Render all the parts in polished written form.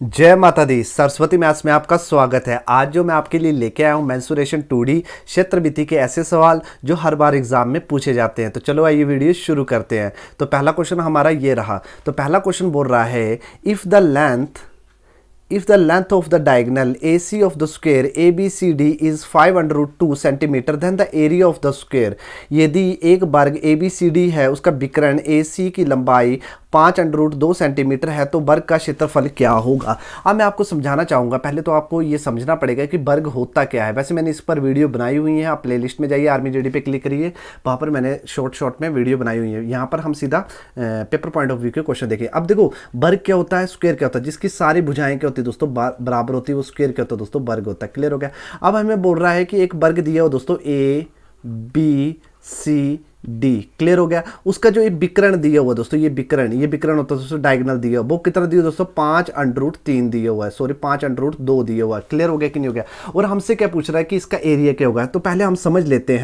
जय माता दी। सरस्वती मैथ्स में आपका स्वागत है। आज जो मैं आपके लिए लेके आया हूँ मेंसुरेशन 2D क्षेत्रमिति के ऐसे सवाल जो हर बार एग्जाम में पूछे जाते हैं। तो चलो आइए वीडियो शुरू करते हैं। तो पहला क्वेश्चन हमारा ये रहा। तो पहला क्वेश्चन बोल रहा है if the length of the diagonal AC of the square ABCD is 5 under root 2 centimeter, then the area of the square। यदि एक वर्ग ABCD है, उसका विकर्ण AC की लंबाई 5 अंडर रूट 2 सेंटीमीटर है, तो वर्ग का क्षेत्रफल क्या होगा। अब मैं आपको समझाना चाहूँगा। पहले तो आपको ये समझना पड़ेगा कि वर्ग होता क्या है। वैसे मैंने इस पर वीडियो बनाई हुई है, आप प्लेलिस्ट में जाइए, आर्मी जेडी पे क्लिक करिए, वहाँ पर मैंने शॉर्ट में वीडियो बनाई हुई है। यहाँ पर हम सीधा पेपर पॉइंट ऑफ व्यू के क्वेश्चन देखिए। अब देखो, वर्ग क्या होता है, स्क्वायर क्या होता है। जिसकी सारी भुजाएं क्या होती है दोस्तों, बराबर होती है, वो स्क्वायर क्या होता है दोस्तों, वर्ग होता है। क्लियर हो गया। अब हमें बोल रहा है कि एक वर्ग दिया हो दोस्तों ABCD। क्लियर हो गया। उसका जो एक विकर्ण दिया हुआ दोस्तों, ये विकर्ण होता है दोस्तों, डायगोनल दिया हुआ, वो कितना दिया दोस्तों, 5 अंडर रूट 3 दिया हुआ है, सॉरी 5 अंडर रूट 2 दिया हुआ है। क्लियर हो गया कि नहीं हो गया। और हमसे क्या पूछ रहा है कि इसका एरिया क्या होगा। तो पहले हम समझ लेते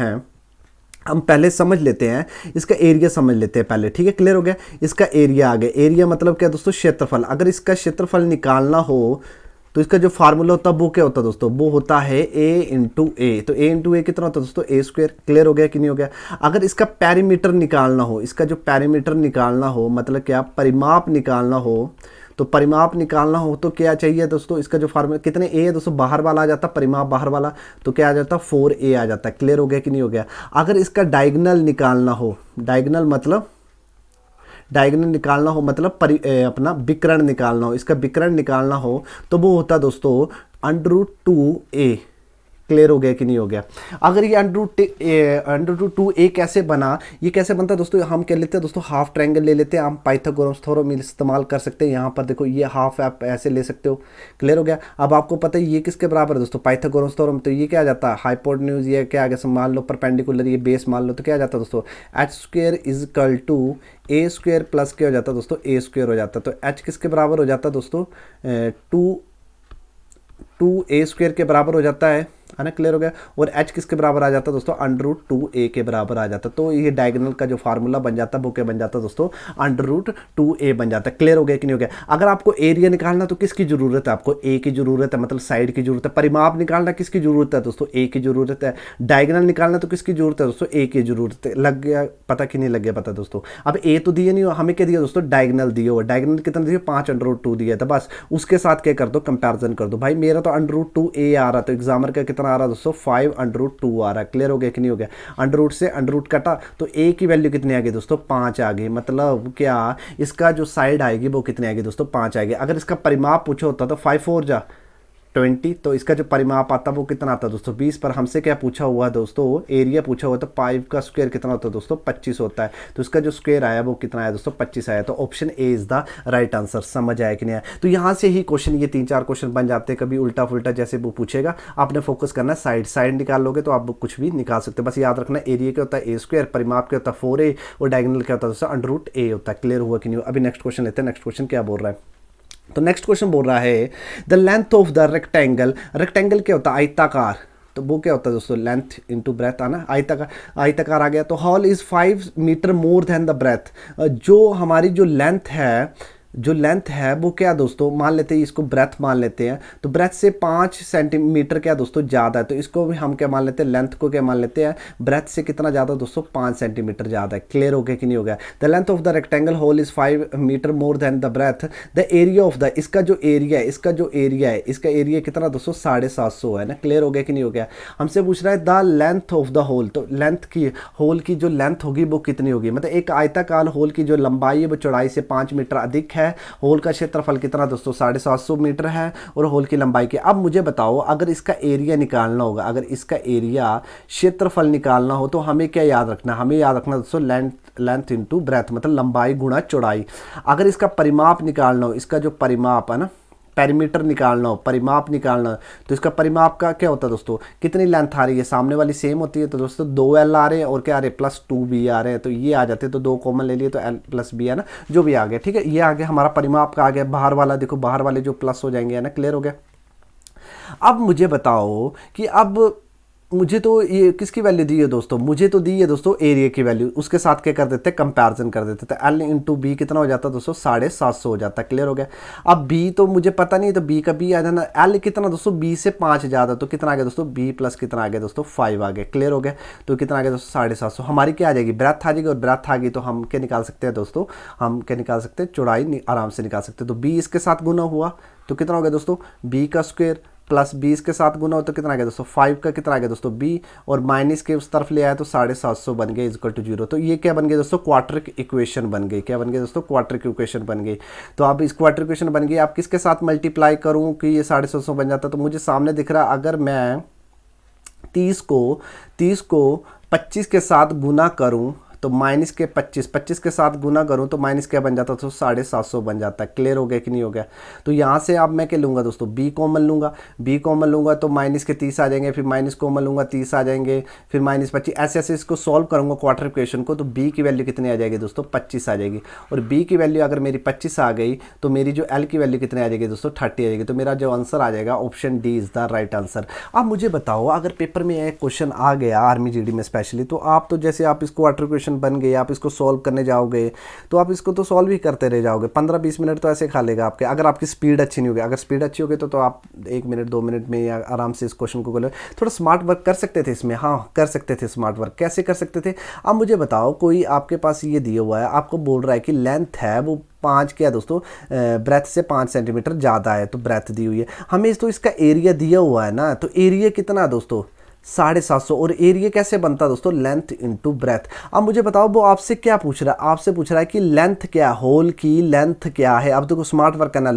हैं, इसका एरिया समझ लेते हैं पहले। ठीक है, क्लियर हो गया। इसका एरिया आ गया। एरिया मतलब क्या दोस्तों, क्षेत्रफल। अगर इसका क्षेत्रफल निकालना हो तो इसका जो फार्मूला होता है वो क्या होता है दोस्तों, वो होता है A इंटू ए। तो A इंटू ए कितना होता है दोस्तों, A स्क्वायर। क्लियर हो गया कि नहीं हो गया। अगर इसका पैरीमीटर निकालना हो, मतलब क्या, परिमाप निकालना हो, तो परिमाप निकालना हो तो क्या चाहिए दोस्तों, इसका जो फार्मूला, कितने A है दोस्तों, बाहर वाला आ जाता, परिमाप बाहर वाला, तो क्या आ जाता, 4A आ जाता है। क्लियर हो गया कि नहीं हो गया। अगर इसका डायगोनल निकालना हो, अपना विकर्ण निकालना हो, इसका विकर्ण निकालना हो, तो वो होता दोस्तों अंडर रूट 2A। क्लियर हो गया कि नहीं हो गया। अगर ये अंडर रूट 2A कैसे बना, ये कैसे बनता है दोस्तों, हम क्या लेते हैं दोस्तों, हाफ ट्रायंगल ले लेते हैं। हम पाइथागोरस थ्योरम इस्तेमाल कर सकते हैं। यहाँ पर देखो, ये हाफ आप ऐसे ले सकते हो। क्लियर हो गया। अब आपको पता है ये किसके बराबर है दोस्तों, पाइथागोरस थ्योरम। तो ये क्या आ जाता है, हाइपोटेन्यूज, ये क्या आ गया, मान लो परपेंडिकुलर, ये बेस मान लो, तो क्या आ जाता है दोस्तों, H square is equal to A square plus क्या हो जाता है दोस्तों, A स्क्वायर हो जाता है। तो एच किसके बराबर हो जाता है दोस्तों, टू A स्क्वायर के बराबर हो जाता है ना। क्लियर हो गया। और h किसके बराबर आ जाता है दोस्तों, अंडर रूट 2A के बराबर आ जाता है। तो ये डायगोनल का जो फार्मूला बन जाता है वो क्या बन जाता है दोस्तों, अंडर रूट 2A बन जाता है। क्लियर हो गया कि नहीं हो गया। अगर आपको एरिया निकालना तो किसकी जरूरत है, आपको A की जरूरत है, मतलब साइड की जरूरत है। परिमाप निकालना किसकी जरूरत है दोस्तों, A की जरूरत है। डायगोनल निकालना तो किसकी जरूरत है दोस्तों, A की जरूरत है। लग गया पता कि नहीं लग गया पता दोस्तों। अब A तो दिया नहीं, हमें क्या दिया दोस्तों, डायगोनल दिया हुआ। डायगोनल कितना दिया, 5 अंडर रूट 2 दिया था। बस उसके साथ क्या कर दो, कंपेरिजन कर दो। भाई मेरा तो अंडर रूट 2A आ रहा था, एग्जामर का कितना आ रहा दोस्तों, 5 अंडर रूट 2 आ रहा है। क्लियर हो गया कि नहीं हो गया। अंडर रूट से अंडर रूट कटा तो A की वैल्यू कितनी आ गई दोस्तों, 5 आ गई। मतलब क्या, इसका जो साइड आएगी वो कितनी आएगी दोस्तों, 5 आएगी। अगर इसका परिमाप पूछो होता तो 5 4 जा 20, तो इसका जो परिमाप आता वो कितना आता दोस्तों, 20। पर हमसे क्या पूछा हुआ दोस्तों, एरिया पूछा हुआ, तो 5 का स्क्वायर कितना होता है दोस्तों, 25 होता है। तो इसका जो स्क्वायर आया वो कितना आया दोस्तों, 25 आया। तो option A is the right answer. समझ आया कि नहीं आया। तो यहाँ से ही क्वेश्चन, ये 3-4 क्वेश्चन बन जाते हैं। कभी उल्टा फुल्टा जैसे वो पूछेगा, आपने फोकस करना है साइड निकाल लोगे तो आप कुछ भी निकाल सकते हो। बस याद रखना, एरिया क्या होता है A स्क्वायर, परिमाप क्या होता है 4A, और डायगोनल क्या होता है दोस्तों, अंडर रूट A होता है। क्लियर हुआ कि नहीं। अभी नेक्स्ट क्वेश्चन लेते हैं। नेक्स्ट क्वेश्चन क्या बोल रहा है। तो नेक्स्ट क्वेश्चन बोल रहा है the length of the rectangle. Rectangle क्या होता है, आयताकार। तो वो क्या होता है दोस्तों, लेंथ इंटू ब्रेथ आना, आयताकार आ गया। तो hall is 5 metre more than the breadth. जो हमारी जो लेंथ है वो क्या दोस्तों, मान लेते हैं इसको ब्रेथ मान लेते हैं। तो ब्रेथ से 5 सेंटीमीटर क्या दोस्तों ज़्यादा है। तो इसको भी हम क्या मान लेते हैं, लेंथ को क्या मान लेते हैं, ब्रेथ से कितना ज़्यादा दोस्तों, 5 सेंटीमीटर ज़्यादा है। क्लियर हो गया कि नहीं हो गया। The length of the rectangle hall is 5 metre more than the breadth. The area of the, इसका जो एरिया है, इसका एरिया कितना दोस्तों, 750 है ना। क्लियर हो गया कि नहीं हो गया। हमसे पूछ रहा है the length of the hall. तो होल की जो लेंथ होगी वो कितनी होगी, मतलब एक आयताकार होल की जो लंबाई है वो चौड़ाई से 5 मीटर अधिक है। होल का क्षेत्रफल कितना दोस्तों, 750 मीटर है, और होल की लंबाई की। अब मुझे बताओ, अगर इसका एरिया निकालना होगा, अगर इसका एरिया क्षेत्रफल निकालना हो, तो हमें क्या याद रखना, हमें याद रखना दोस्तों, लेंथ इंटू ब्रेथ, मतलब लंबाई गुणा चौड़ाई। अगर इसका परिमाप निकालना हो, इसका जो परिमाप है ना, पैरीमीटर निकालना हो, परिमाप निकालना हो, तो इसका परिमाप का क्या होता है दोस्तों, कितनी लेंथ आ रही है, सामने वाली सेम होती है। तो दोस्तों 2L आ रहे हैं, और क्या आ रहे हैं, प्लस 2B आ रहे हैं। तो ये आ जाते हैं, तो 2 कॉमन ले लिए तो L प्लस B है ना, जो भी आ गया। ठीक है, ये आ गया हमारा परिमाप का आ गया। बाहर वाला देखो, बाहर वाले जो प्लस हो जाएंगे है ना। क्लियर हो गया। अब मुझे बताओ कि अब मुझे तो ये किसकी वैल्यू दी है दोस्तों, मुझे तो दी है दोस्तों एरिया की वैल्यू, उसके साथ क्या कर देते हैं, कंपैरिजन कर देते थे। एल इंटू बी कितना हो जाता है दोस्तों, 750 हो जाता है। क्लियर हो गया। अब बी तो मुझे पता नहीं, तो बी का बी आ जाना। एल कितना दोस्तों, बी से 5 ज़्यादा, तो कितना आ गया दोस्तों, बी प्लस कितना आ गया दोस्तों, 5 आ गया। क्लियर हो गया। तो कितना आ गया दोस्तों, 750। हमारी क्या आ जाएगी, ब्रेथ आ जाएगी, और ब्रेथ आ गई तो हम क्या निकाल सकते हैं दोस्तों, हम क्या निकाल सकते हैं, चौड़ाई आराम से निकाल सकते हैं। तो बी इसके साथ गुना हुआ तो कितना हो गया दोस्तों, बी का स्क्वायर प्लस 20 के साथ गुना हो तो कितना आ गया दोस्तों, 5 का कितना आ गया दोस्तों, बी, और माइनस के उस तरफ ले आया तो 750 बन गया इक्वल टू 0। तो ये क्या बन गया दोस्तों, क्वाड्रेटिक इक्वेशन बन गई। क्या बन गई दोस्तों, क्वाड्रेटिक इक्वेशन बन गई। तो अब इस क्वाड्रेटिक इक्वेशन बन गई, आप किसके साथ मल्टीप्लाई करूँ कि ये 750 बन जाता, तो मुझे सामने दिख रहा, अगर मैं 30 को 25 के साथ गुना करूँ तो माइनस के 25 के साथ गुना करूं तो माइनस क्या बन जाता है, तो 750 बन जाता है। क्लियर हो गया कि नहीं हो गया। तो यहाँ से अब मैं क्या लूँगा दोस्तों, बी कॉमन लूँगा, बी कॉमन लूँगा तो माइनस के 30 आ जाएंगे, फिर माइनस कॉमन लूँगा 30 आ जाएंगे, फिर माइनस 25, ऐसे ऐसे इसको सॉल्व करूँगा क्वार्टर इक्वेशन को। तो बी की वैल्यू कितनी आ जाएगी दोस्तों, 25 आ जाएगी। और बी की वैल्यू अगर मेरी 25 आ गई तो मेरी जो एल की वैल्यू कितनी आ जाएगी दोस्तों, 30 आ जाएगी। तो मेरा जो आंसर आ जाएगा option D is the right answer. अब मुझे बताओ, अगर पेपर में एक क्वेश्चन आ गया आर्मी जीडी में स्पेशली, तो आप तो जैसे आप इसको क्वार्टर इक्वेशन बन गए, आप इसको सॉल्व करने जाओगे तो आप इसको तो सॉल्व ही करते रह जाओगे, 15-20 मिनट तो ऐसे खा लेगा आपके, अगर आपकी स्पीड अच्छी नहीं होगी। अगर स्पीड अच्छी होगी तो आप 1 मिनट 2 मिनट में या आराम से इस क्वेश्चन को कर लो। थोड़ा स्मार्ट वर्क कर सकते थे इसमें, हाँ कर सकते थे स्मार्ट वर्क। कैसे कर सकते थे, अब मुझे बताओ, कोई आपके पास ये दिया हुआ है, आपको बोल रहा है कि लेंथ है वो 5 क्या दोस्तों, ब्रेथ से 5 सेंटीमीटर ज़्यादा है, तो ब्रेथ दी हुई है हमें, तो इसका एरिया दिया हुआ है ना, तो एरिया कितना दोस्तों, 750। और एरिया कैसे बनता है दोस्तों, लेंथ इंटू ब्रेथ। अब मुझे बताओ वो आपसे क्या पूछ रहा है, आपसे पूछ रहा है कि लेंथ क्या है, होल की लेंथ क्या है। अब देखो स्मार्ट वर्क करना,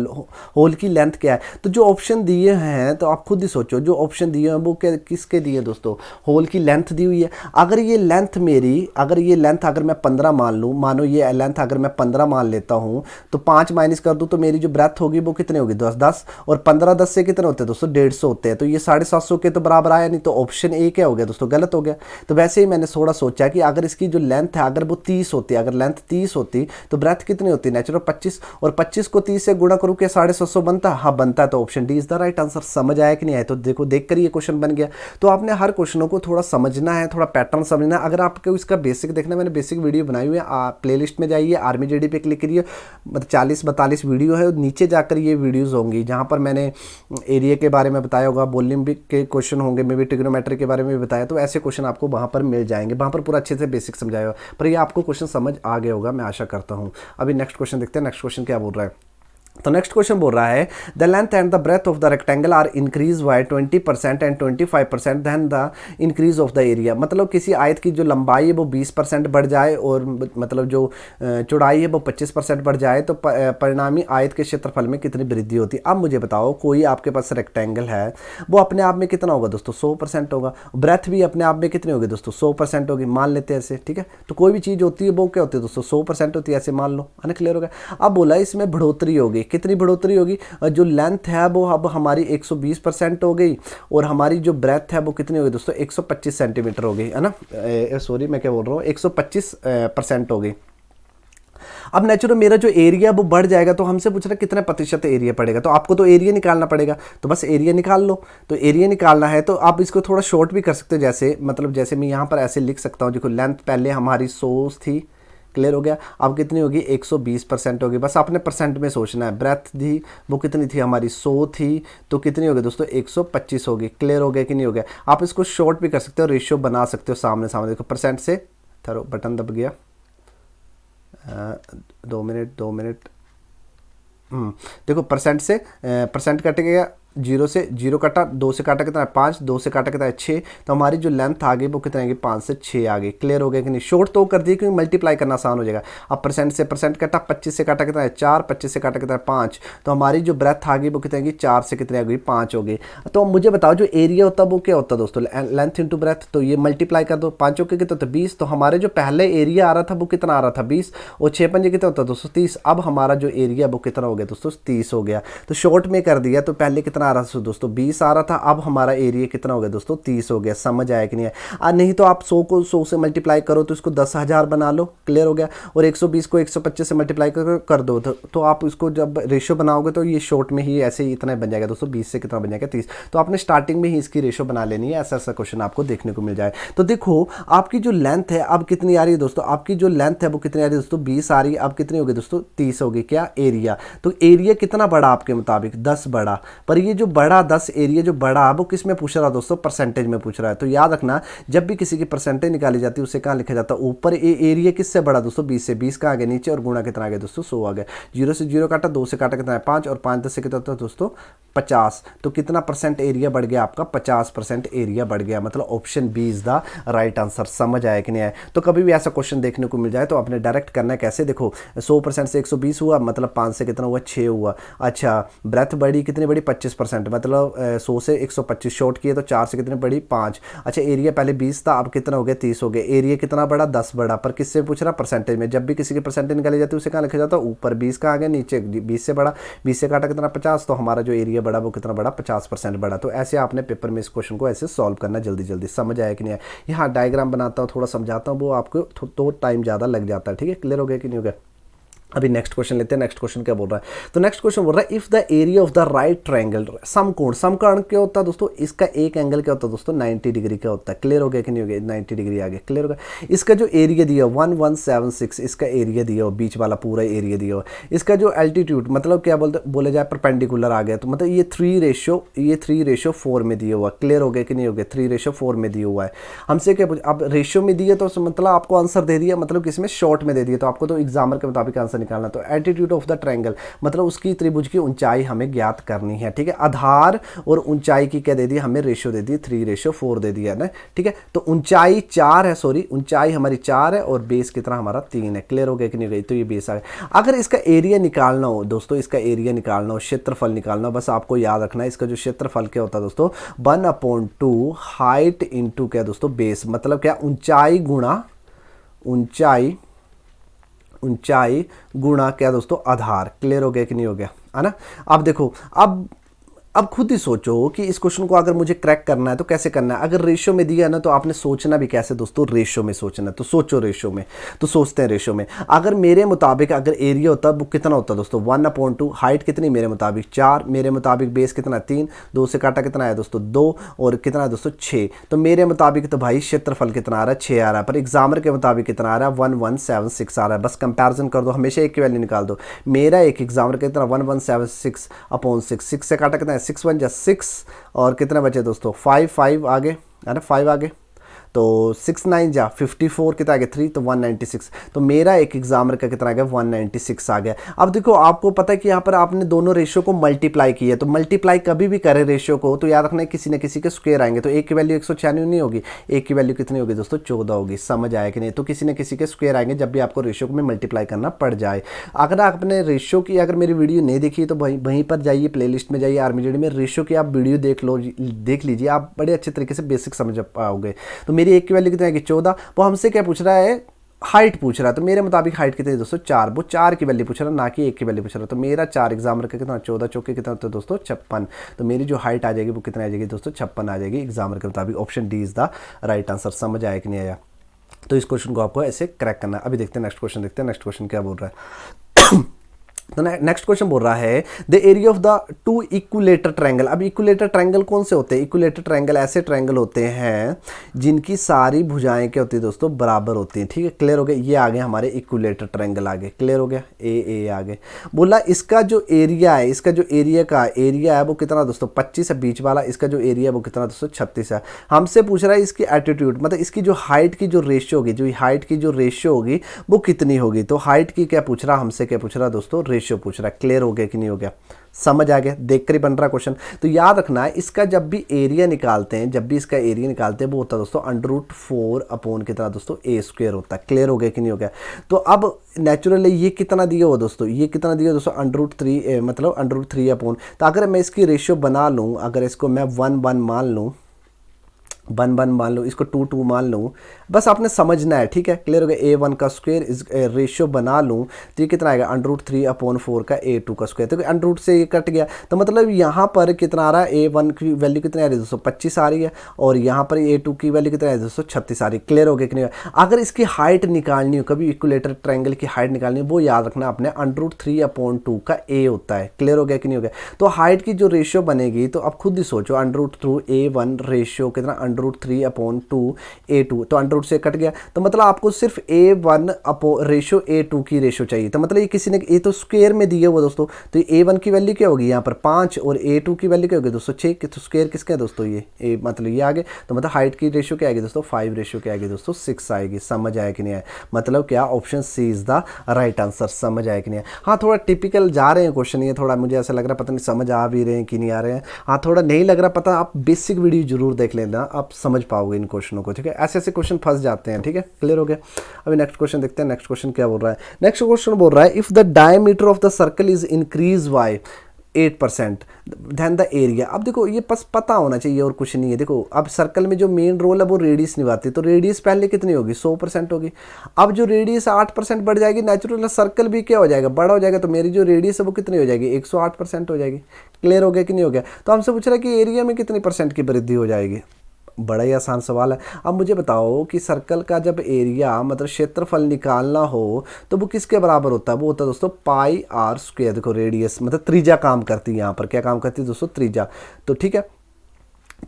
होल की लेंथ क्या है, तो जो ऑप्शन दिए हैं तो आप खुद ही सोचो, जो ऑप्शन दिए हैं वो क्या किसके दिए दोस्तों, होल की लेंथ दी हुई है। अगर ये लेंथ मेरी, अगर ये लेंथ अगर मैं 15 मान लूँ, मानो ये लेंथ अगर मैं 15 मान लेता हूँ, तो 5 माइनस कर दूँ तो मेरी जो ब्रेथ होगी वो कितनी होगी, 10 और 15 10 से कितने होते हैं दोस्तों, 150 होते हैं। तो ये 750 के तो बराबर आया नहीं, तो ऑप्शन ए क्या हो गया दोस्तों, गलत हो गया। तो वैसे ही मैंने थोड़ा सोचा कि अगर इसकी जो लेंथ है अगर वो 30 होती, अगर लेंथ 30 होती तो ब्रेथ कितनी होती, नेचुरल 25, और 25 को 30 से गुणा करूँ क्या 750 बनता, हाँ बनता है। तो option D is the right answer. समझ आया कि नहीं आया, तो देखो देख कर ये क्वेश्चन बन गया। तो आपने हर क्वेश्चनों को थोड़ा समझना है, थोड़ा पैटर्न समझना है। अगर आपको इसका बेसिक देखना, मैंने बेसिक वीडियो बनाई हुई है, प्ले लिस्ट में जाइए, आर्मी जेडी पे क्लिक करिए, मतलब 40-42 वीडियो है, नीचे जाकर ये वीडियोज़ होंगी जहाँ पर मैंने एरिया के बारे में बताया होगा, वॉल्यूम के क्वेश्चन होंगे, मे भी ट्रिग्नोमेट्री के बारे में बताया। तो ऐसे क्वेश्चन आपको वहाँ पर मिल जाएंगे, वहाँ पर पूरा अच्छे से बेसिक समझाया होगा। पर ये आपको क्वेश्चन समझ आ गया होगा, मैं आशा करता हूँ। अभी नेक्स्ट क्वेश्चन देखते हैं, नेक्स्ट क्वेश्चन क्या बोल रहा है। तो नेक्स्ट क्वेश्चन बोल रहा है, the length and the breadth of the rectangle are increase by 20% and 25% then the increase of the area. मतलब किसी आयत की जो लंबाई है वो 20% बढ़ जाए और मतलब जो चौड़ाई है वो 25% बढ़ जाए, तो परिणामी आयत के क्षेत्रफल में कितनी वृद्धि होती है। अब मुझे बताओ, कोई आपके पास रेक्टेंगल है, वो अपने आप में कितना होगा दोस्तों, 100% होगा। ब्रेथ भी अपने आप में कितनी होगी दोस्तों, 100% होगी, मान लेते हैं ऐसे, ठीक है। तो कोई भी चीज़ होती है वो क्या होती है दोस्तों, 100% होती है, ऐसे मान लो, है ना, क्लियर हो गया। अब बोला इसमें बढ़ोतरी होगी, कितनी बढ़ोतरी होगी, जो लेंथ है वो अब हमारी 120% हो गई, और हमारी जो ब्रेथ है वो कितनी होगी दोस्तों, 125 सेंटीमीटर हो गई, है ना, सॉरी मैं क्या बोल रहा हूँ, 125% हो गई। अब नेचुरल मेरा जो एरिया वो बढ़ जाएगा, तो हमसे पूछ रहा है कितना प्रतिशत एरिया पड़ेगा, तो आपको तो एरिया निकालना पड़ेगा, तो बस एरिया निकाल लो। तो एरिया निकालना है तो आप इसको थोड़ा शॉर्ट भी कर सकते हो, जैसे मतलब जैसे मैं यहाँ पर ऐसे लिख सकता हूँ, देखो लेंथ पहले हमारी 100 थी, क्लियर हो गया, अब कितनी होगी 120% होगी, बस आपने परसेंट में सोचना है। ब्रेथ थी वो कितनी थी हमारी 100 थी, तो कितनी होगी दोस्तों 125 होगी। क्लियर हो गया कि नहीं हो गया। आप इसको शॉर्ट भी कर सकते हो, रेशियो बना सकते हो सामने सामने, देखो परसेंट से, थरो बटन दब गया, 2 मिनट, देखो परसेंट से परसेंट कटेगा, 0 से 0 काटा, 2 से काटा कितना है 5, 2 से काटा कितना है 6, तो हमारी जो लेंथ आ गई वो कितना आएगी 5 से 6 आ गई। क्लियर हो गया कि नहीं। शॉर्ट तो कर दी क्योंकि मल्टीप्लाई करना आसान हो जाएगा। अब परसेंट से परसेंट काटा, 25 से काटा कितना है 4, 25 से काटा कितना है 5, तो हमारी जो ब्रेथ आ गई वो कितनी आएगी 4 से कितनी आ गई 5 हो गई। तो मुझे बताओ जो एरिया होता है वो क्या होता है दोस्तों, लेंथ इंटू ब्रेथ, तो ये मल्टीप्लाई कर दो, 5 के कितना होता है 20, तो हमारे जो पहले एरिया आ रहा था वो कितना आ रहा था 20, और 6 पंजे कितना होता है दोस्तों 30। अब हमारा जो एरिया वो कितना हो गया दोस्तों 30 हो गया। तो शॉर्ट में कर दिया, तो पहले कितना कितना आ रहा था दोस्तों 20 आ रहा था, अब हमारा एरिया कितना हो गया दोस्तों 30 हो गया। समझ आया कि नहीं है? नहीं तो आप 100 को 100 से मल्टीप्लाई करो तो इसको 10,000 बना लो, क्लियर हो गया। और 120 को 125 से मल्टीप्लाई कर दो तो आप इसको जब रेशियो बनाओगे तो ये शॉर्ट में ही ऐसे ही इतना बन जाएगा दोस्तों, 20 से कितना बन जाएगा 30। तो आपने स्टार्टिंग में ही इसकी रेशियो बना लेनी है, ऐसा ऐसा क्वेश्चन आपको देखने को मिल जाए। तो देखो आपकी जो लेंथ है अब कितनी आ रही है दोस्तों, आपकी जो लेंथ है वो कितनी आ रही है दोस्तों 20 आ रही है, अब कितनी होगी दोस्तों 30 होगी। क्या एरिया, तो एरिया कितना बड़ा आपके मुताबिक 10 बड़ा, पर ये जो बड़ा 10 एरिया जो बड़ा वो किस में पूछ रहा है दोस्तों, परसेंटेज में पूछ रहा है। तो याद रखना जब भी किसी की परसेंटेज निकाली जाती है उसे कहाँ लिखा जाता है ऊपर। एरिया किससे बड़ा दोस्तों 20 से, 20 का आगे नीचे और गुणा कितना आ गया दोस्तों 100 आ गया। 0 से 0 काटा, 2 से काटा कितना है 5 और 5 10 से कितना होता है दोस्तों 50। तो कितना परसेंट एरिया बढ़ गया आपका 50% एरिया बढ़ गया, मतलब option B is the right answer. समझ आया कि नहीं आया? तो कभी भी ऐसा क्वेश्चन देखने को मिल जाए तो आपने डायरेक्ट करना है कैसे, देखो 100% से 120 हुआ मतलब 5 से कितना हुआ 6 हुआ। अच्छा ब्रेथ बढ़ी कितनी बड़ी 25%, मतलब 100 से 125 शॉर्ट किए तो 4 से कितनी बड़ी 5। अच्छा एरिया पहले 20 था अब कितना हो गया 30 हो गया। एरिया कितना बड़ा 10 बड़ा, पर किससे पूछ रहा परसेंटेज में। जब भी किसी की परसेंटेज निकाली जाती है उसे कहाँ लिखा जाता है ऊपर, 20 का आगे नीचे 20 से बड़ा, 20 से काटा कितना 50, तो हमारा जो एरिया बड़ा वो कितना बड़ा 50% बड़ा। तो ऐसे आपने पेपर में इस क्वेश्चन को ऐसे सॉल्व करना जल्दी जल्दी। समझ आया कि नहीं आया? यहाँ डायग्राम बनाता हूँ थोड़ा समझाता हूँ, वो आपको तो टाइम ज़्यादा लग जाता है। ठीक है, क्लियर हो गया कि नहीं हो गया? अभी नेक्स्ट क्वेश्चन लेते हैं। नेक्स्ट क्वेश्चन क्या बोल रहा है, तो नेक्स्ट क्वेश्चन बोल रहा है if the area of the right triangle, समकोण, समकोण क्या होता है दोस्तों, इसका एक एंगल क्या होता है दोस्तों 90 डिग्री का होता है। क्लियर हो गया कि नहीं हो गया? 90 डिग्री आ गया, क्लियर हो गया। इसका जो एरिया दिया 1176, इसका एरिया दिया हो, बीच वाला पूरा एरिया दिया हो। इसका जो एल्टीट्यूड मतलब क्या बोले जाए परपेंडिकुलर आ गया, तो मतलब ये 3:4 में दिया हुआ। क्लियर हो गया कि नहीं हो गया? 3:4 में दिया हुआ है। हमसे क्या अब रेशियो में दिया तो मतलब आपको आंसर दे दिया, मतलब किसमें शॉर्ट में दे दिया, तो आपको तो एग्जामर के मुताबिक आंसर निकालना। तो एल्टीट्यूड ऑफ द ट्रायंगल मतलब उसकी त्रिभुज की ऊंचाई हमें ज्ञात करनी है। ठीक है, आधार और ऊंचाई की क्या दे दी हमें रेशियो दे दी 3:4 दे दिया ना। ठीक है, तो ऊंचाई 4 है, सॉरी ऊंचाई हमारी 4 है और बेस कितना हमारा 3 है। क्लियर हो गया कि नहीं गई? तो ये बेस आ गया। अगर इसका एरिया निकालना हो दोस्तों, इसका एरिया निकालना हो, क्षेत्रफल निकालना हो, बस आपको याद रखना है इसका जो क्षेत्रफल क्या होता है दोस्तों 1/2 हाइट इंटू क्या दोस्तों बेस, मतलब क्या ऊंचाई गुणा ऊंचाई गुणा क्या दोस्तों आधार। क्लियर हो गया कि नहीं हो गया? है ना। अब देखो अब खुद ही सोचो कि इस क्वेश्चन को अगर मुझे क्रैक करना है तो कैसे करना है। अगर रेशियो में दिया है ना तो आपने सोचना भी कैसे दोस्तों, रेशियो में सोचना है। तो सोचो रेशियो में, तो सोचते हैं रेशियो में। अगर मेरे मुताबिक अगर एरिया होता वो कितना होता दोस्तों 1/2, हाइट कितनी मेरे मुताबिक 4, मेरे मुताबिक बेस कितना 3, 2 से काटा कितना है दोस्तों 2 और कितना है दोस्तों 6। तो मेरे मुताबिक तो भाई क्षेत्रफल कितना आ रहा है 6 आ रहा है, पर एग्जामर के मुताबिक कितना आ रहा है 1176 आ रहा है। बस कंपेरिजन कर दो, हमेशा एक की वैल्यू निकाल दो। मेरा एक एग्जामर कितना 1176/6, 6 से काटा कितना है 6 1 6 और कितना बचे दोस्तों 5 आगे है ना, 5 आगे तो 6 9 जा 54 कितना आ गया 3 तो 196। तो मेरा एक एग्जामर का कितना आ गया 196 आ गया। अब देखो आपको पता है कि यहाँ पर आपने दोनों रेशियो को मल्टीप्लाई किया, तो मल्टीप्लाई कभी भी करें रेशियो को तो याद रखना किसी न किसी के स्क्वायर आएंगे। तो एक की वैल्यू 196 नहीं होगी, एक की वैल्यू कितनी होगी दोस्तों 14 होगी। समझ आया कि नहीं? तो किसी न किसी के स्क्वायर आएंगे जब भी आपको रेशियो में मल्टीप्लाई करना पड़ जाए। अगर आपने रेशियो की अगर मेरी वीडियो नहीं देखी तो वहीं पर जाइए, प्लेलिस्ट में जाइए आर्मी जेडी में रेशियो की आप वीडियो देख लीजिए, आप बड़े अच्छे तरीके से बेसिक समझ पाओगे। तो मेरी एक की वैल्यू कितनी आएगी 14। वो हमसे क्या पूछ रहा है हाइट पूछ रहा है, तो मेरे मुताबिक हाइट कितनी है दोस्तों 4, वो 4 की वैल्यू पूछ रहा है ना कि 1 की वैल्यू पूछ रहा है। तो मेरा 4 एग्जामर का कितना 14 चौके कितना होता है दोस्तों 56। तो मेरी जो हाइट आ जाएगी वो कितनी आ जाएगी दोस्तों 56 आ जाएगी एग्जामर के मुताबिक। Option D is the right answer. समझ आया कि नहीं आया? तो इस क्वेश्चन को आपको ऐसे क्रैक करना है। अभी देखते हैं नेक्स्ट क्वेश्चन, देखते हैं नेक्स्ट क्वेश्चन क्या बोल रहा है। तो नेक्स्ट क्वेश्चन बोल रहा है the area of the 2 equilateral triangle. अब इक्विलेटर ट्रायंगल कौन से होते हैं? इक्विलेटर ट्रायंगल ऐसे ट्रायंगल होते हैं जिनकी सारी भुजाएं क्या होती है दोस्तों बराबर होती हैं। ठीक है, क्लियर हो गया। ये आ गए हमारे इक्विलेटर ट्रायंगल आ गए। क्लियर हो गया, ए आगे बोला इसका जो एरिया है, इसका जो एरिया है वो कितना दोस्तों 25 है बीच वाला, इसका जो एरिया है वो कितना दोस्तों 36 है। हमसे पूछ रहा है इसकी एटीट्यूड, मतलब इसकी जो हाइट की जो रेशियो होगी, जो हाइट की जो रेशियो होगी वो कितनी होगी। तो हाइट की क्या पूछ रहा, हमसे क्या पूछ रहा दोस्तों रेशियो पूछ रहा है। क्लियर हो गया कि नहीं हो गया? समझ आ गया? देख कर ही बन रहा क्वेश्चन। तो याद रखना है इसका जब भी एरिया निकालते हैं, वो होता है दोस्तों √4 कितना दोस्तों a² होता है। क्लियर हो गया कि नहीं हो गया? तो अब नेचुरली ये कितना दिया हो दोस्तों, ये कितना दिया दोस्तों √3 मतलब √3 तो अगर मैं इसकी रेशियो बना लूँ, अगर इसको मैं 1 1 मान लूँ, वन मान लो, इसको टू टू मान लूँ, बस आपने समझना है, ठीक है, क्लियर हो गया। A1 का स्क्वायर इस रेशियो बना लूँ तो ये कितना आएगा, √3/4 का A2 का स्क्वायर, तो अंडर से ये कट गया, तो मतलब यहाँ पर कितना आ रहा है, A1 की वैल्यू कितनी आ रही है दोस्तों, 25 आ रही है, और यहाँ पर A2 की वैल्यू कितनी आ रही है दोस्तों, 36 आ रही है। क्लियर हो गया कि नहीं? अगर इसकी हाइट निकालनी हो, कभी इक्विलेटरल ट्रायंगल की हाइट निकालनी हो, वो याद रखना आपने, √3/2 का A होता है। क्लियर हो गया कि नहीं हो गया? तो हाइट की जो रेशियो बनेगी, तो आप खुद ही सोचो, √2A1 रेशियो कितना, √3/2 A2, तो अंडर से कट गया, तो मतलब आपको सिर्फ A1 अपो रेशियो A2 की रेशियो चाहिए, तो मतलब ये किसी ने, ये तो स्क्वायर में दिए हुआ दोस्तों, तो ये A1 की वैल्यू क्या होगी यहाँ पर 5, और A2 की वैल्यू क्या होगी दोस्तों 6, तो स्क्वायर किसका है दोस्तों, ये मतलब ये आगे, तो मतलब हाइट की रेशियो क्या आएगी दोस्तों 5 रेशियो क्या आएगी दोस्तों 6 आएगी। समझ आया कि नहीं आया? मतलब क्या, option C is the right answer. समझ आया कि नहीं आया? हाँ, थोड़ा टिपिकल जा रहे हैं क्वेश्चन, ये थोड़ा मुझे ऐसा लग रहा है पता नहीं समझ आ भी रहे हैं कि नहीं आ रहे हैं। हाँ, थोड़ा नहीं लग रहा पता, आप बेसिक वीडियो जरूर देख लेना, आप समझ पाओगे इन क्वेश्चनों को, ठीक है? ऐसे ऐसे क्वेश्चन फंस जाते हैं, ठीक है? क्लियर हो गया? अभी नेक्स्ट क्वेश्चन देखते हैं, नेक्स्ट क्वेश्चन क्या बोल रहा है। नेक्स्ट क्वेश्चन बोल रहा है, if the diameter of the circle is increase by 8% then the area. अब देखो ये बस पता होना चाहिए और कुछ नहीं है। देखो अब सर्कल में जो मेन रोल है वो रेडियस निभाती है, तो रेडियस पहले कितनी होगी 100% होगी। अब जो रेडियस 8% बढ़ जाएगी, नेचुरल सर्कल भी क्या हो जाएगा, बड़ा हो जाएगा, तो मेरी जो रेडियस है वो कितनी हो जाएगी 108% हो जाएगी। क्लियर हो गया कि नहीं हो गया? तो हमसे पूछ रहा है कि एरिया में कितनी परसेंट की वृद्धि हो जाएगी। बड़ा ही आसान सवाल है। अब मुझे बताओ कि सर्कल का जब एरिया मतलब क्षेत्रफल निकालना हो तो वो किसके बराबर होता है, वो होता है दोस्तों πr²। देखो रेडियस मतलब त्रिज्या काम करती है, यहाँ पर क्या काम करती है दोस्तों, त्रिज्या। तो ठीक है,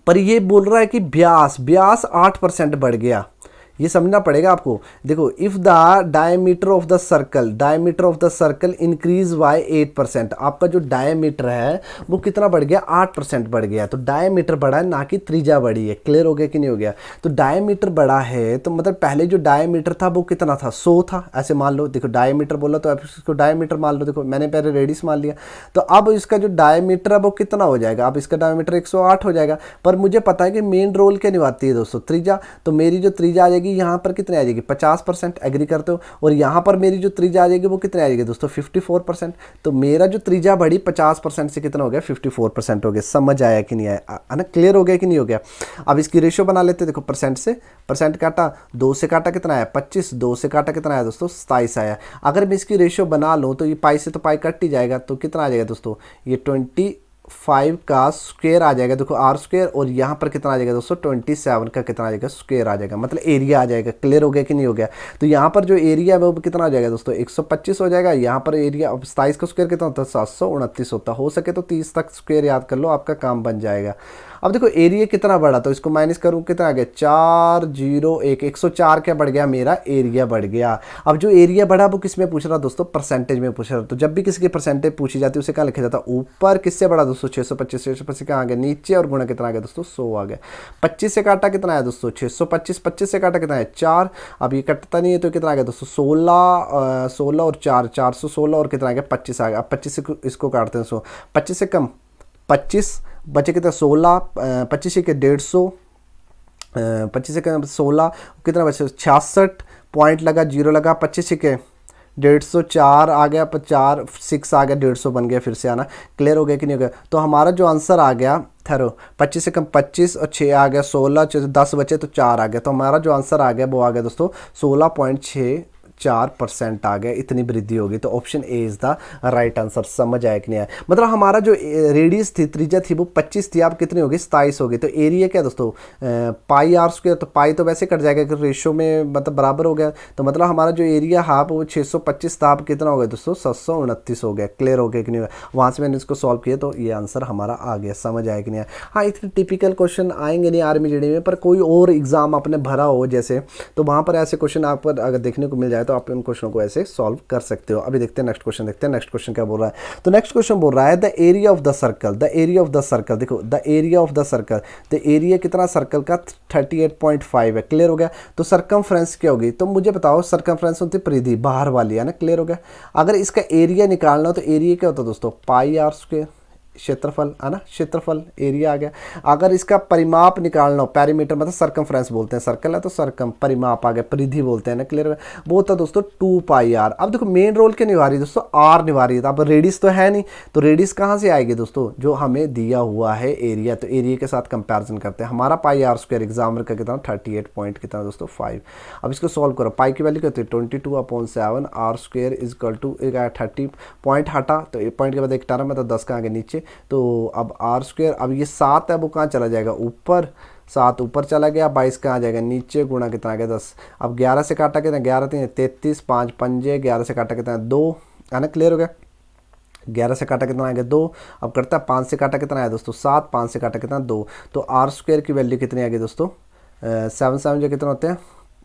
पर ये बोल रहा है कि व्यास 8% बढ़ गया, ये समझना पड़ेगा आपको। देखो, if the diameter of the circle increase by 8%, आपका जो डायमीटर है वो कितना बढ़ गया 8% बढ़ गया, तो डायमीटर बढ़ा है ना कि त्रिज्या बढ़ी है। क्लियर हो गया कि नहीं हो गया? तो डायमीटर बढ़ा है तो मतलब पहले जो डायमीटर था वो कितना था 100 था, ऐसे मान लो। देखो डायमीटर बोला तो आप इसको डायमीटर मान लो, देखो मैंने पहले रेडियस मान लिया, तो अब इसका जो डायमीटर है वो कितना हो जाएगा, अब इसका डायमीटर 108 हो जाएगा। पर मुझे पता है कि मेन रोल क्या निभाती है दोस्तों, त्रिज्या, तो मेरी जो त्रिज्या आ जाएगी यहाँ पर कितने आ जाएगी 50%, एग्री करते हो? और यहाँ पर मेरी जो त्रिज्या आ जाएगी वो कितने आ जाएगी दोस्तों 54%। तो मेरा जो त्रिज्या बढ़ी 50% से कितना हो गया 54% हो गया। समझ आया कि नहीं आया? है ना? क्लियर हो गया कि नहीं हो गया? अब इसकी रेशियो बना लेते हैं। देखो परसेंट से परसेंट काटा, 2 से काटा कितना आया 25, 2 से काटा कितना आया दोस्तों 27 आया। अगर मैं इसकी रेशियो बना लूँ तो ये पाई से तो पाई कट ही जाएगा, तो कितना आ जाएगा दोस्तों, ये 25 का स्क्वायर आ जाएगा, देखो r², और यहाँ पर कितना आ जाएगा दोस्तों 27 का कितना आ जाएगा स्क्वायर आ जाएगा, मतलब एरिया आ जाएगा। क्लियर हो गया कि नहीं हो गया? तो यहाँ पर जो एरिया है वो कितना आ जाएगा दोस्तों 125 हो जाएगा। यहाँ पर एरिया, अब 27 का स्क्वायर कितना होता है 729 होता है। हो सके तो 30 तक स्क्वायर याद कर लो, आपका काम बन जाएगा। अब देखो एरिया कितना बढ़ा, तो इसको माइनस करूँ कितना आ गया 401, 104 क्या बढ़ गया, मेरा एरिया बढ़ गया। अब जो एरिया बढ़ा वो किस में पूछ रहा दोस्तों, परसेंटेज में पूछ रहा। तो जब भी किसी की परसेंटेज पूछी जाती है उसे क्या लिखा जाता है ऊपर, किससे बढ़ा दोस्तों 625, 625 कहाँ आ गया नीचे, और गुणा कितना आ गया दोस्तों 100 आ गया। 25 से काटा कितना आया दोस्तों 625, 25 से काटा कितना है 4, अब ये कटता नहीं है तो कितना आ गया दोस्तों 16 और 4, 416 और कितना आ गया 25 आ गया। अब 25 से इसको काटते हैं 100, 25 से कम 25 बचे कितना 16, 25 के 150, 25 से कम 16 कितना बचे 66 पॉइंट लगा, जीरो लगा, 25 के 150, 4 आ गया, 4 6 आ गया, 150 बन गया, फिर से आना। क्लियर हो गया कि नहीं हो गया? तो हमारा जो आंसर आ गया, ठहरो, 25 से कम 25 और 6 आ गया 16, 10 बचे तो 4 आ गया, तो हमारा जो आंसर आ गया वो आ गया दोस्तों 16.64% आ गया, इतनी वृद्धि होगी। तो option A is the right answer. समझ आया कि नहीं आया? मतलब हमारा जो रेडियस थी, त्रिज्या थी, वो 25 थी, अब कितनी होगी 27 होगी। तो एरिया क्या दोस्तों πr², तो पाई तो वैसे कट जाएगा कि रेशो में मतलब बराबर हो गया, तो मतलब हमारा जो एरिया है वो 625 था, अब कितना हो गया दोस्तों 729 हो गया। क्लियर हो गया कि नहीं हुआ? वहाँ से मैंने इसको सॉल्व किया तो ये आंसर हमारा आ गया। समझ आया कि नहीं आया? हाँ, इतने टिपिकल क्वेश्चन आएंगे नहीं आर्मी जेडी में, पर कोई और एग्जाम आपने भरा हो जैसे, तो वहाँ पर ऐसे क्वेश्चन आपको अगर देखने को मिल जाए तो आप उन क्वेश्चनों को ऐसे सॉल्व कर सकते हो। अभी देखते हैं नेक्स्ट क्वेश्चन, देखते हैं नेक्स्ट क्वेश्चन क्या बोल रहा है। तो नेक्स्ट क्वेश्चन बोल रहा है the area of the circle, the area of the circle. देखो the area of the circle, the area कितना सर्कल का 38.5 है। क्लियर हो गया? तो सरकमफ्रेंस क्या होगी, तो मुझे बताओ सरकमफ्रेंस होती है परिधि, बाहर वाली, है ना? क्लियर हो गया? अगर इसका एरिया निकालना हो तो एरिया क्या होता है दोस्तों πr², क्षेत्रफल है ना, क्षेत्रफल एरिया आ गया। अगर इसका परिमाप निकालना हो, पेरीमीटर मतलब सरकमफ्रेंस बोलते हैं, सर्कल है तो सरकम, परिमाप आ गया, परिधि बोलते हैं ना, क्लियर है। वो होता है दोस्तों 2πr। अब देखो मेन रोल क्या निभा रही है दोस्तों, आर निभा रही है। अब रेडियस तो है नहीं, तो रेडियस कहाँ से आएगी दोस्तों, जो हमें दिया हुआ है एरिया, तो एरिया के साथ कंपैरिजन करते हैं। हमारा πr² एग्जाम्पल का कितना 38 पॉइंट कितना दोस्तों 5। अब इसको सॉल्व करो, पाई की वैल्यू कितनी 22/7, r² इजकल टू 30 पॉइंट हटा तो पॉइंट के बाद एक टर्म है तो 10 का आगे नीचे, तो अब r², अब ये 7 है वो कहाँ चला जाएगा ऊपर, 7 ऊपर चला गया, 22 कहाँ आ जाएगा नीचे, गुणा कितना आ गया 10। अब 11 से काटा कितना, 11 3 33, 5 पंजे, 11 से काटा कितना 2, है ना, क्लियर हो गया। 11 से काटा कितना आ गया 2। अब करता है 5 से काटा कितना आया दोस्तों 7, 5 से काटा कितना 2, तो r² की वैल्यू कितनी आ गई दोस्तों 7 7 जो कितना होते हैं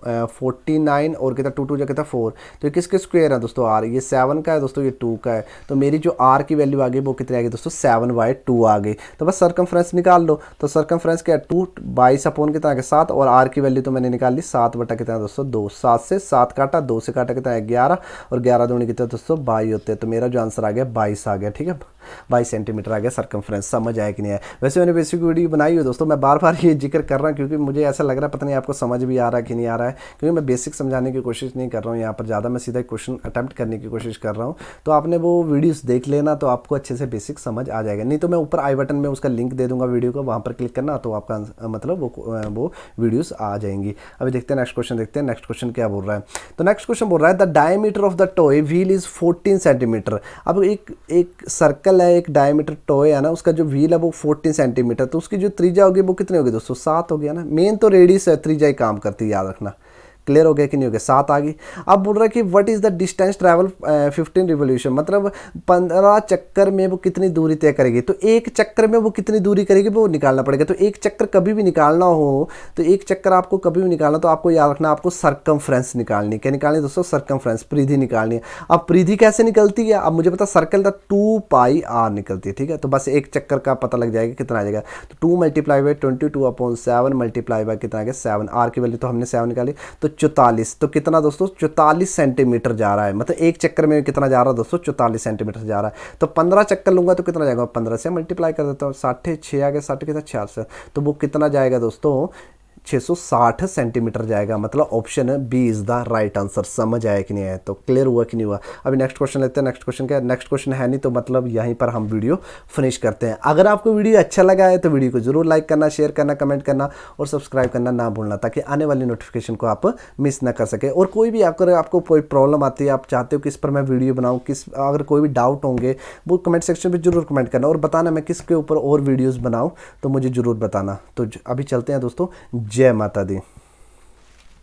49 और कितना 2 2 जो कितना 4, तो ये किसके स्क्वायर है दोस्तों r, ये 7 का है दोस्तों, ये 2 का है, तो मेरी जो r की वैल्यू आ गई वो कितनी आ गई दोस्तों 7/2 आ गई। तो बस सर्कमफ्रेंस निकाल लो, तो सर्कमफ्रेंस क्या है 2 22 अपॉन कितना आ गया 7, और r की वैल्यू तो मैंने निकाल ली 7 बटा कितना दोस्तों 2, 7 से 7 काटा, 2 से काटा कितना है 11, और 11 दूनी कितना दोस्तों 22 होते हैं, तो मेरा जो आंसर आ गया 22 आ गया, ठीक है 22 सेंटीमीटर आ गया सर्कमफ्रेंस। समझ आया कि नहीं आया। वैसे मैंने बेसिक वीडियो बनाई है दोस्तों, मैं बार बार ये जिक्र कर रहा हूँ क्योंकि मुझे ऐसा लग रहा है पता नहीं आपको समझ भी आ रहा है कि नहीं आ रहा है, क्योंकि मैं बेसिक समझाने की कोशिश नहीं कर रहा हूँ यहाँ पर ज़्यादा, मैं सीधा क्वेश्चन अटैम्प्ट करने की कोशिश कर रहा हूँ। तो आपने वो वीडियोस देख लेना तो आपको अच्छे से बेसिक समझ आ जाएगा, नहीं तो मैं ऊपर आई बटन में उसका लिंक दे दूंगा वीडियो का, वहाँ पर क्लिक करना तो आपका मतलब वो वीडियोस आ जाएंगी। अभी देखते हैं नेक्स्ट क्वेश्चन, देखते हैं नेक्स्ट क्वेश्चन क्या बोल रहा है। तो नेक्स्ट क्वेश्चन बोल रहा है the diameter of the toy wheel is 14 centimetre. अब एक सर्कल है, एक डायमीटर टॉय है ना, उसका जो व्हील है वो 14 सेंटीमीटर, तो उसकी जो त्रिज्या होगी वो कितनी होगी दोस्तों 7 हो गया ना, मेन तो रेडियस है, त्रिज्या ही काम करती है, याद रखना। क्लियर हो गया कि नहीं हो गया, 7 आ गई। अब बोल रहा है कि what is the distance travel 15 revolution, मतलब 15 चक्कर में वो कितनी दूरी तय करेगी, तो एक चक्कर में वो कितनी दूरी करेगी वो निकालना पड़ेगा। तो एक चक्कर कभी भी निकालना हो, तो एक चक्कर आपको कभी भी निकालना, तो आपको याद रखना आपको सर्कमफ्रेंस निकालनी, क्या निकालनी है दोस्तों सर्कमफ्रेंस, परिधि निकालनी है। अब परिधि कैसे निकलती है, अब मुझे पता सर्कल का 2πr निकलती है, ठीक है, तो बस एक चक्कर का पता लग जाएगा कितना आ जाएगा, तो 2 × 22/7 मल्टीप्लाई बाय कितना आ गया 7, आर की वैल्यू तो हमने 7 निकाली, तो 44, तो कितना दोस्तों 44 सेंटीमीटर जा रहा है, मतलब एक चक्कर में कितना जा रहा है दोस्तों 44 सेंटीमीटर जा रहा है। तो 15 चक्कर लूंगा तो कितना जाएगा, 15 से मल्टीप्लाई कर देता हूँ, 60 6 आ गया, 60 कितना 46, तो वो कितना जाएगा दोस्तों 660 सेंटीमीटर जाएगा, मतलब option B is the right answer. समझ आया कि नहीं आया, तो क्लियर हुआ कि नहीं हुआ। अभी नेक्स्ट क्वेश्चन लेते हैं। नेक्स्ट क्वेश्चन क्या है, नेक्स्ट क्वेश्चन है नहीं तो मतलब यहीं पर हम वीडियो फिनिश करते हैं। अगर आपको वीडियो अच्छा लगा है तो वीडियो को जरूर लाइक करना, शेयर करना, कमेंट करना और सब्सक्राइब करना ना भूलना, ताकि आने वाली नोटिफिकेशन को आप मिस ना कर सके। और कोई भी आपको कोई प्रॉब्लम आती है, आप चाहते हो किस पर मैं वीडियो बनाऊँ, अगर कोई भी डाउट होंगे वो कमेंट सेक्शन पर जरूर कमेंट करना और बताना मैं किसके ऊपर और वीडियोज़ बनाऊँ, तो मुझे ज़रूर बताना। तो अभी चलते हैं दोस्तों, जय माता दी।